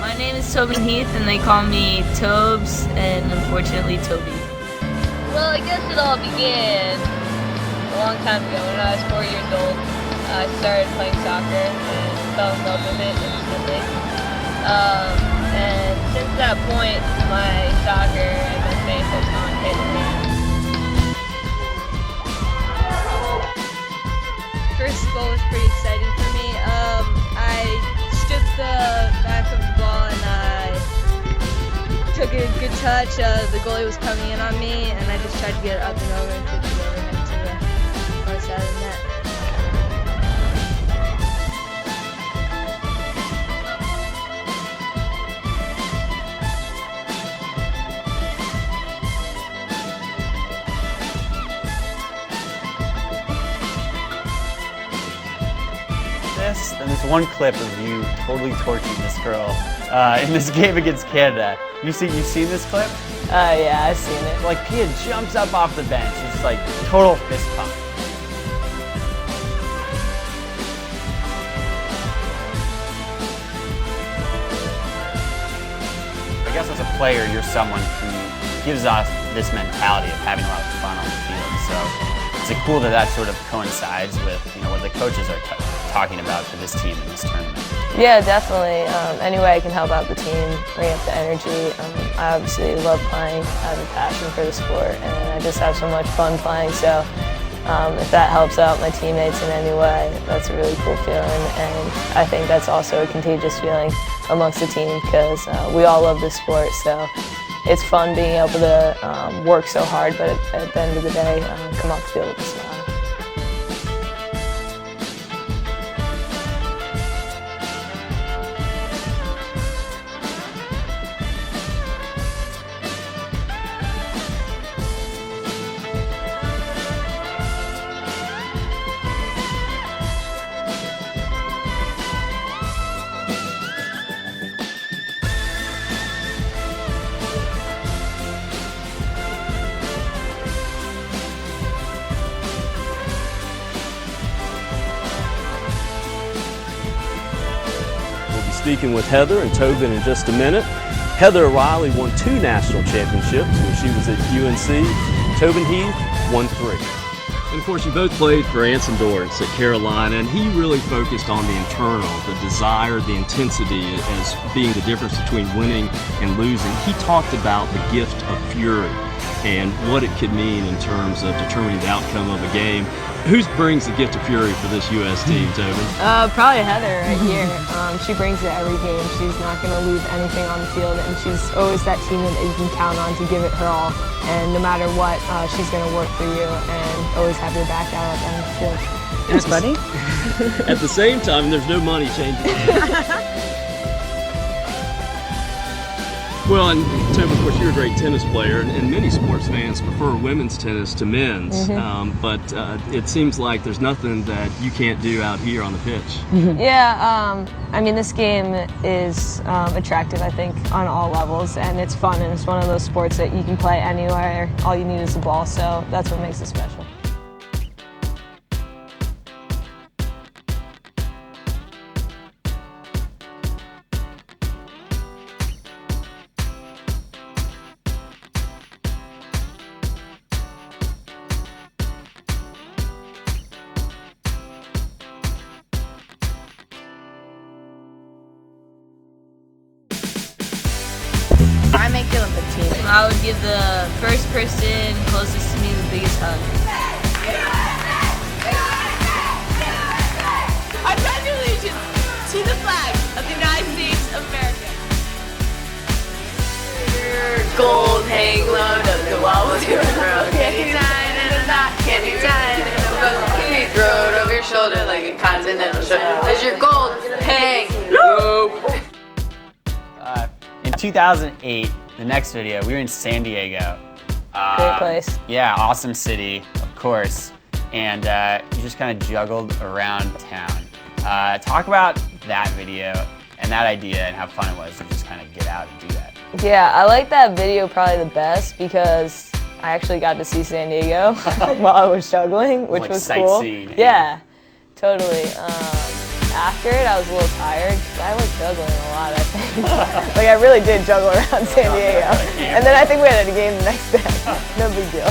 My name is Tobin Heath, and they call me Tobes, and unfortunately Toby. Well, I guess it all began a long time ago. When I was 4 years old, I started playing soccer and fell in love with it instantly. And since that point, my soccer and my faith has gone hand in hand. First goal was pretty exciting for me. I stripped the back of the ball and I took a good touch. The goalie was coming in on me and I just tried to get it up and over and kick it over into the far side of the net. And there's one clip of you totally torching this girl in this game against Canada. You've seen this clip? Yeah, I've seen it. Like Pia jumps up off the bench. It's like total fist pump. I guess as a player, you're someone who gives off this mentality of having a lot of fun on the field. So is it cool that that sort of coincides with what the coaches are talking about for this team in this tournament? Yeah, definitely. Any way I can help out the team, bring up the energy. I obviously love playing. I have a passion for the sport, and I just have so much fun playing. So if that helps out my teammates in any way, that's a really cool feeling. And I think that's also a contagious feeling amongst the team because we all love this sport. So it's fun being able to work so hard, but at the end of the day, come off the field with a smile. Speaking with Heather and Tobin in just a minute. Heather O'Reilly won 2 national championships when she was at UNC. Tobin Heath won 3. And of course, you both played for Anson Dorrance at Carolina, and he really focused on the internal, the desire, the intensity as being the difference between winning and losing. He talked about the gift of fury and what it could mean in terms of determining the outcome of a game. Who brings the gift of fury for this U.S. team, Tobin? Probably Heather right here. She brings it every game. She's not going to leave anything on the field, and she's always that teammate that you can count on to give it her all. And no matter what, she's going to work for you and always have your back out on the field. Thanks, buddy. At the same time, there's no money changing hands. Well, and Tobin, of course, you're a great tennis player, and many sports fans prefer women's tennis to men's. But it seems like there's nothing that you can't do out here on the pitch. Yeah, I mean, this game is attractive, I think, on all levels, and it's fun, and it's one of those sports that you can play anywhere. All you need is the ball, so that's what makes it special. I make the Olympic team. I would give the first person closest to me the biggest hug. I pledge allegiance to the flag of the United States of America. Gold hang low, the wall will do it road. Can you tie it in a knot? Can you tie it in a bow? Can you throw it over your shoulder like a continental shirt? Does your gold hang low? In 2008, the next video, we were in San Diego. Great place. Yeah, awesome city, of course. And you just kind of juggled around town. Talk about that video and that idea and how fun it was to just kind of get out and do that. Yeah, I like that video probably the best because I actually got to see San Diego while I was juggling, which Like was cool. sightseeing. Yeah, totally. after it, I was a little tired. I was juggling a lot, I think. Like, I really did juggle around San Diego. And then I think we had a game the next day. No big deal.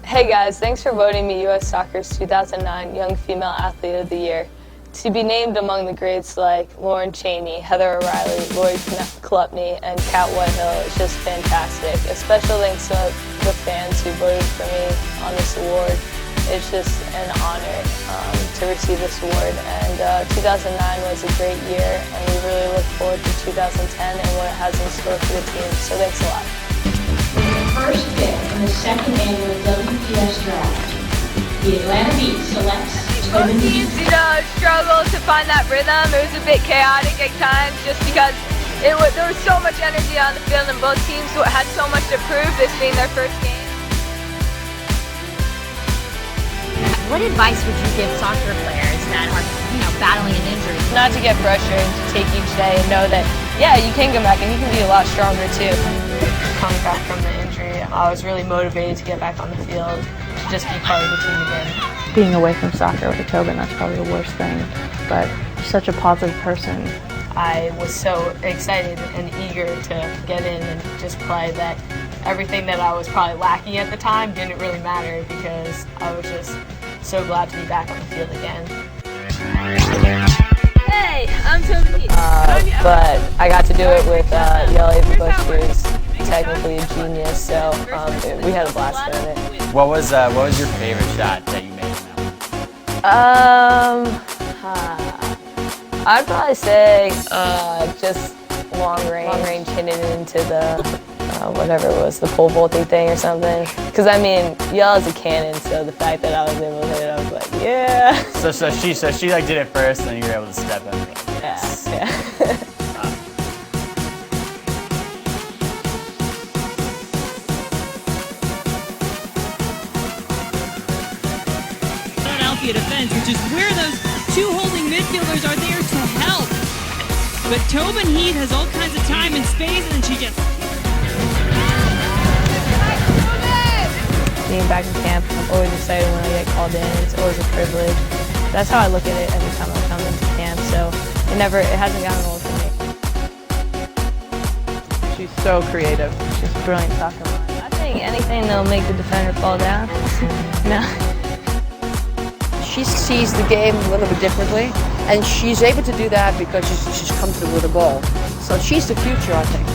Hey guys, thanks for voting me U.S. Soccer's 2009 Young Female Athlete of the Year. To be named among the greats like Lauren Cheney, Heather O'Reilly, Lori Klupney, and Kat Whitehill is just fantastic. A special thanks to the fans who voted for me on this award. It's just an honor to receive this award. And 2009 was a great year, and we really look forward to 2010 and what it has in store for the team. So thanks a lot. First pick in the second annual WPS draft, the Atlanta Beat selects Tobin Heath. Teams, struggled to find that rhythm. It was a bit chaotic at times just because there was so much energy on the field and both teams had so much to prove, this being their first game. What advice would you give soccer players that are, battling an injury? Not to get frustrated, to take each day and know that, yeah, you can come back and you can be a lot stronger too. Coming back from the injury, I was really motivated to get back on the field, to just be part of the team again. Being away from soccer with Tobin, that's probably the worst thing, but such a positive person. I was so excited and eager to get in and just play that everything that I was probably lacking at the time didn't really matter because I was just so glad to be back on the field again. Hey, I'm Tobin Heath. But I got to do it with Yelly Bush, who's technically a genius, so we had a blast doing it. What was your favorite shot that you made in that one? I'd probably say just long range hitting it into the whatever it was, the pole vaulting thing or something. Because I mean, Yell is a cannon, so the fact that I was able to hit it, I was like, yeah. So she like did it first, and then you were able to step in. Yes. Yeah. Philadelphia defense, which is where those two holding midfielders are there to help. But Tobin Heath has all kinds of time and space, and she just... Being back in camp, I'm always excited when I get called in. It's always a privilege. That's how I look at it every time I come into camp, so it hasn't gotten old for me. She's so creative. She's a brilliant soccer player. I think anything that'll make the defender fall down. No. She sees the game a little bit differently, and she's able to do that because she's comfortable with the ball. So she's the future, I think.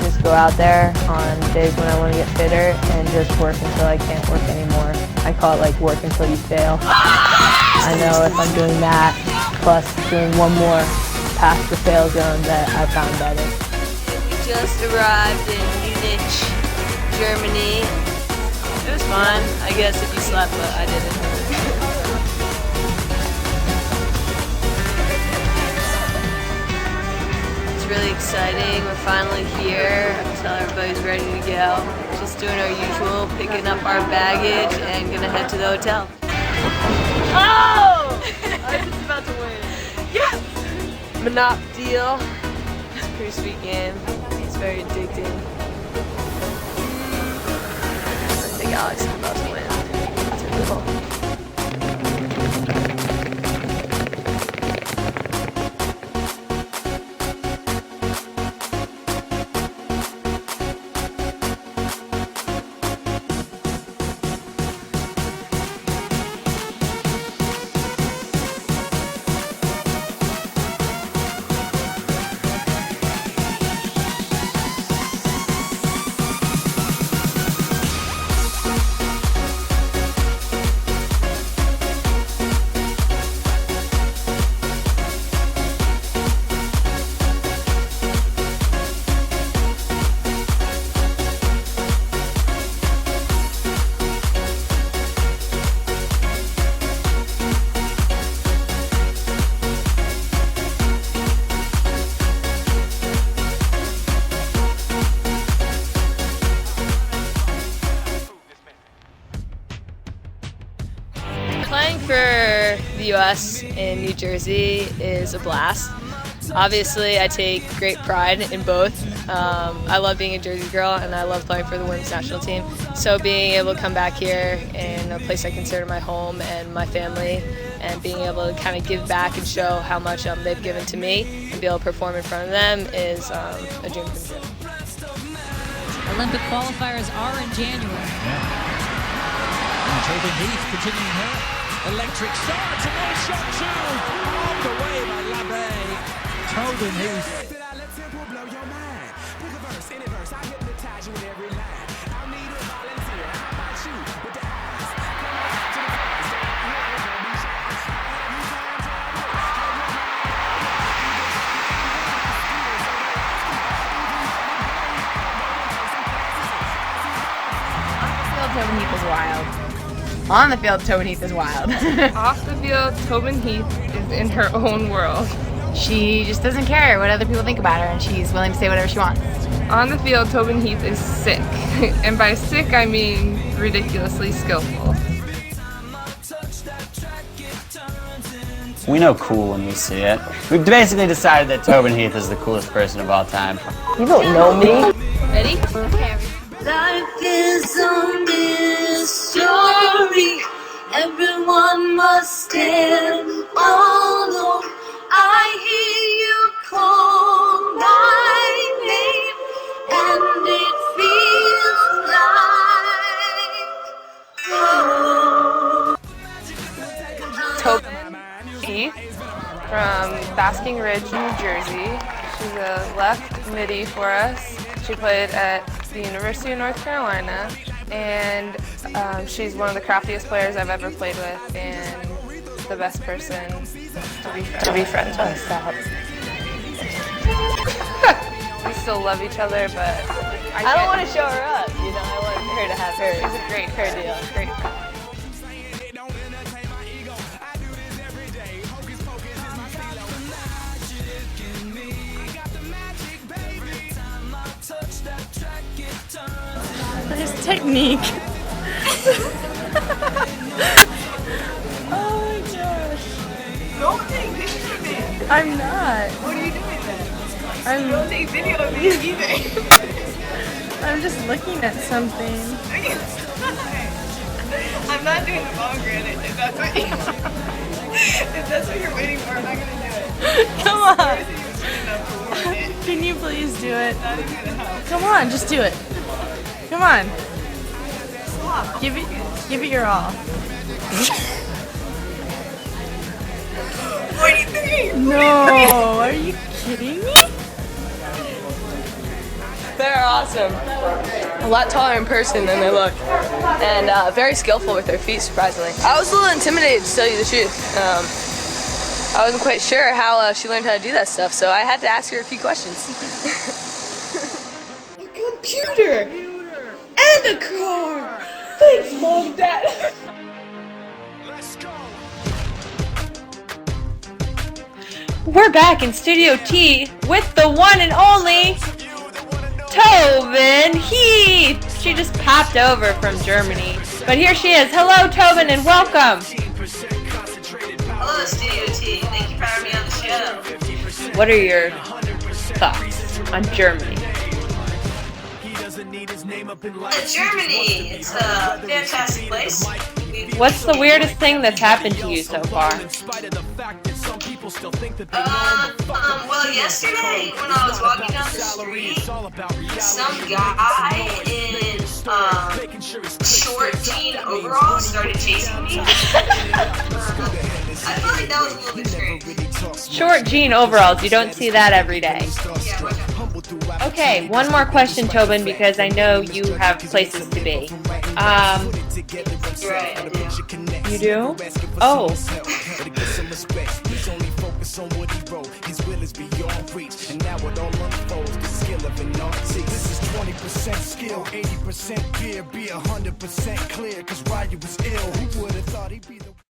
Just go out there on days when I want to get fitter and just work until I can't work anymore. I call it like work until you fail. I know if I'm doing that, plus doing one more pass the fail zone, that I found better. We just arrived in Munich, Germany. It was fun, I guess, if you slept, but I didn't. It's really exciting. We're finally here. So everybody's ready to go. Just doing our usual, picking up our baggage and gonna head to the hotel. Oh! I was just about to win. Yes! Monop deal. It's a pretty sweet game. It's very addicting. I think Alex is about to win. That's a good goal. for the U.S. in New Jersey is a blast. Obviously, I take great pride in both. I love being a Jersey girl, and I love playing for the women's national team. So being able to come back here in a place I consider my home and my family, and being able to kind of give back and show how much they've given to me and be able to perform in front of them is a dream come true. Olympic qualifiers are in January. And Tobin Heath continuing her electric shot. It's a nice shot too. On the way by Labbe. Tobin Heath. Tobin Heath is wild. On the field, Tobin Heath is wild. Off the field, Tobin Heath is in her own world. She just doesn't care what other people think about her, and she's willing to say whatever she wants. On the field, Tobin Heath is sick. And by sick, I mean ridiculously skillful. We know cool when we see it. We've basically decided that Tobin Heath is the coolest person of all time. You don't know me. Ready? Okay. Life is a mystery. Everyone must stand alone. I hear you call my name, and it feels like Tobin Heath from Basking Ridge, New Jersey. She's a left midi for us. She played at the University of North Carolina, and she's one of the craftiest players I've ever played with, and the best person to be friends with. We still love each other, but I don't want to show her up. You know, I want her to have her. She's a great deal. Great. There's technique. Oh my gosh. Don't take pictures of me. I'm not. What are you doing then? Don't take video of me either. I'm just looking at something. I'm not doing the ball granite if that's what you if that's what you're waiting for, I'm not gonna do it. Come on. Can you please do it? Not even gonna help. Come on, just do it. Come on. Give it your all. 43! No, are you kidding me? They're awesome. A lot taller in person than they look. And very skillful with their feet, surprisingly. I was a little intimidated, to tell you the truth. I wasn't quite sure how she learned how to do that stuff, so I had to ask her a few questions. A computer! And a car! Thanks, Mom, Dad! We're back in Studio T with the one and only Tobin Heath. She just popped over from Germany, but here she is. Hello, Tobin, and welcome. Hello, Studio T. Thank you for having me on the show. What are your thoughts on Germany? Germany, it's a fantastic place. What's the weirdest thing that's happened to you so far? Well, yesterday when I was walking down the street, some guy in short jean overalls started chasing me. I feel like that was a little bit strange. Short jean overalls, you don't see that every day. Okay, one more question, Tobin, because I know you have places to be. Right, I do. You do? Oh. On what he wrote, his will is beyond reach, and now it all unfolds. The skill of an artist. This is 20% skill, 80% fear. Be 100% clear, cause Ryu was ill. Who